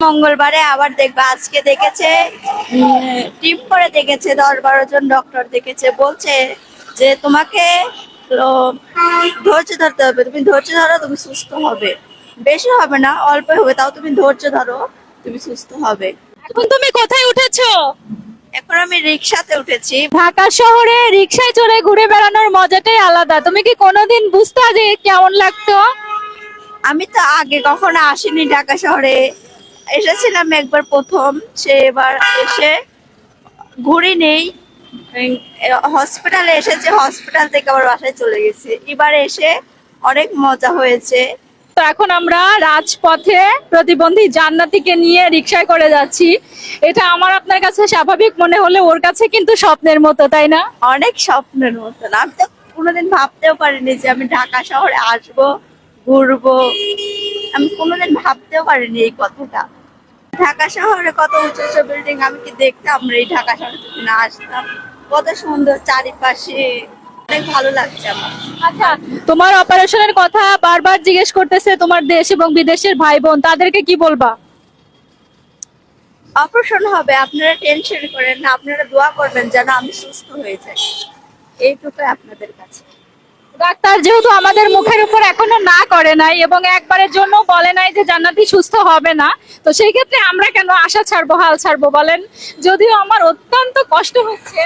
মঙ্গলবারে আবার দেখবে, আজকে দেখেছে টিম করে দেখেছে, 10-12 জন ডক্টর দেখেছে, বলছে যে তোমাকে ধৈর্য ধরতে হবে, তুমি ধৈর্য ধরো, তুমি সুস্থ হবে। বেশি হবে না, অল্প হবে, তাও তুমি ধৈর্য ধরো, তুমি সুস্থ হবে। এখন তুমি কোথায় উঠেছো? এখন আমি রিক্সাতে উঠেছি। ঢাকা শহরে রিক্সায় চড়ে ঘুরে বেড়ানোর মজাটাই আলাদা। তুমি কি কোনোদিন বুঝতে যে কেমন লাগতো? আমি তো আগে কখনো আসিনি ঢাকা শহরে, এসেছিলাম একবার প্রথম, সে এবার এসে ঘুরি নেই। হসপিটালে এসেছে, হসপিটাল থেকে আবার বাসায় চলে গেছি, এবার এসে অনেক মজা হয়েছে। তো এখন আমরা রাজপথে প্রতিবন্ধী জান্নাতীকে নিয়ে রিক্সায় করে যাচ্ছি। এটা আমার আপনার কাছে স্বাভাবিক মনে হলে ওর কাছে কিন্তু স্বপ্নের মতো, তাই না? অনেক স্বপ্নের মতন, আমি তো কোনোদিন ভাবতেও পারিনি যে আমি ঢাকা শহরে আসবো, ঘুরবো। আমি কোনোদিন ভাবতেও পারিনি এই কথাটা। ঢাকা শহরে কত উঁচু উঁচু বিল্ডিং, আমি কি দেখতাম এই ঢাকা শহরে যদি না আসতাম। কত সুন্দর চারিপাশে, অনেক ভালো লাগছে আমার। আচ্ছা, তোমার অপারেশনের কথা বারবার জিজ্ঞেস করতেছে তোমার দেশ এবং বিদেশের ভাই বোন, তাদেরকে কি বলবা? অপারেশন হবে, আপনারা টেনশন করেন না, আপনারা দোয়া করবেন যেন আমি সুস্থ হয়ে যাই, এইটুকুই আপনাদের কাছে। ডাক্তার যেহেতু আমাদের মুখের উপর এখনো না করে নাই এবং একবারের জন্য বলে নাই যে জান্নাতি সুস্থ হবে না, তো সেই ক্ষেত্রে আমরা কেন আশা ছাড়বো, হাল ছাড়বো বলেন? যদিও আমার অত্যন্ত কষ্ট হচ্ছে,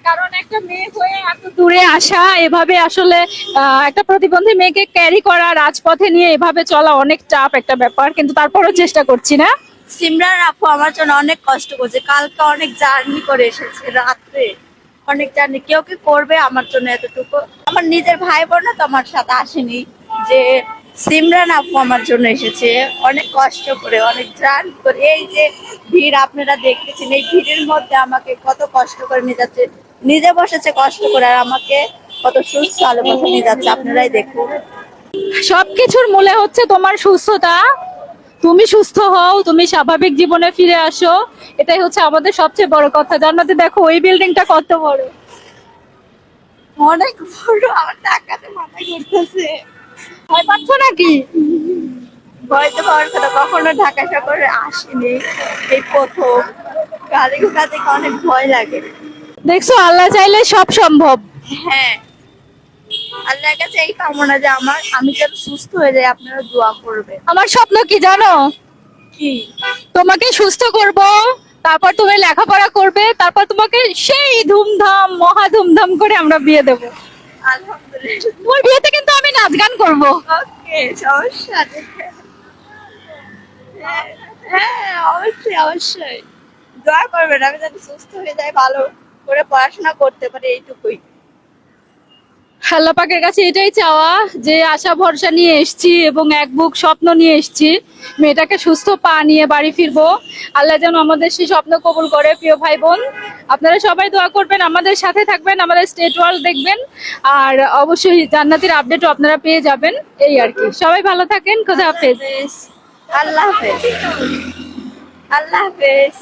কারণ একটা মেয়ে হয়ে এত দূরে আসা, এভাবে আসলে একটা প্রতিবন্ধী মেয়েকে ক্যারি করা, রাজপথে নিয়ে এভাবে চলা অনেক চাপ একটা ব্যাপার, কিন্তু তারপরও চেষ্টা করছি না। সিমরান আপু আমার জন্য অনেক কষ্ট করছে, কালকে অনেক জার্নি করে এসেছে, রাত্রে অনেক জার্নি। কেউ কি করবে আমার জন্য এতটুকু? আমার নিজের ভাই বোন তো আমার সাথে আসেনি, যে সিমরান আপু আমার জন্য এসেছে অনেক কষ্ট করে, অনেক জার্নি করে। এই যে ভিড় আপনারা দেখতেছেন, এই ভিড়ের মধ্যে আমাকে কত কষ্ট করে নিয়ে যাচ্ছে, নিজে বসেছে কষ্ট করে, আর আমাকে কত সুস্থ আলো পথে নিয়ে যাচ্ছে, আপনারাই দেখুন। সবকিছুর মূলে হচ্ছে তোমার সুস্থতা। তুমি সুস্থ হও, তুমি স্বাভাবিক জীবনে ফিরে আসো, এটাই হচ্ছে আমাদের সবচেয়ে বড় কথা। জান্নাতে দেখো ওই বিল্ডিংটা কত বড়। অনেক বড়, আমার টাকাতে মাথা ঘুরতেছে। ভয় পাচ্ছ নাকি? ভয়তো পাওয়ার কথা, কখনো ঢাকা শহরে আসেনি, এই প্রথম। গাড়ি ঘোড়া থেকে অনেক ভয় লাগে। দেখছো, আল্লাহ চাইলে সব সম্ভব। হ্যাঁ, আল্লাহর কাছে এই কামনা যে আমি যেন সুস্থ হয়ে যাই, আপনারা দোয়া করবে। আমার স্বপ্ন কি জানো? কি? তোমাকে সুস্থ করব, তারপর তুমি লেখাপড়া করবে, তারপর তোমাকে সেই ধুমধাম মহা ধুমধাম করে আমরা বিয়ে দেব। আলহামদুলিল্লাহ। তোমার বিয়েতে কিন্তু আমি নাচ গান করব। ওকে, সমস্যা নেই। হ্যাঁ, হ্যাঁ, অবশ্যই অবশ্যই দোয়া করবেন, আমি যেন সুস্থ হয়ে যাই, ভালো করে পড়াশোনা করতে পারি, এইটুকুই। আল্লাহ পাকের কাছে এটাই চাওয়া, যে আশা ভরসা নিয়ে এসেছি এবং এক বুক স্বপ্ন নিয়ে এসেছি, মেয়েটাকে সুস্থ পা নিয়ে বাড়ি ফিরবো। আল্লাহ যেন আমাদের সেই স্বপ্ন কবুল করে। প্রিয় ভাই বোন, আপনারা সবাই দোয়া করবেন, আমাদের সাথে থাকবেন, আমাদের স্টেট ওয়ার্ল্ড দেখবেন, আর অবশ্যই জান্নাতের আপডেটও আপনারা পেয়ে যাবেন। এই আর কি, সবাই ভালো থাকেন, খোদা হাফেজ। আল্লাহ হাফেজ। আল্লাহ হাফেজ।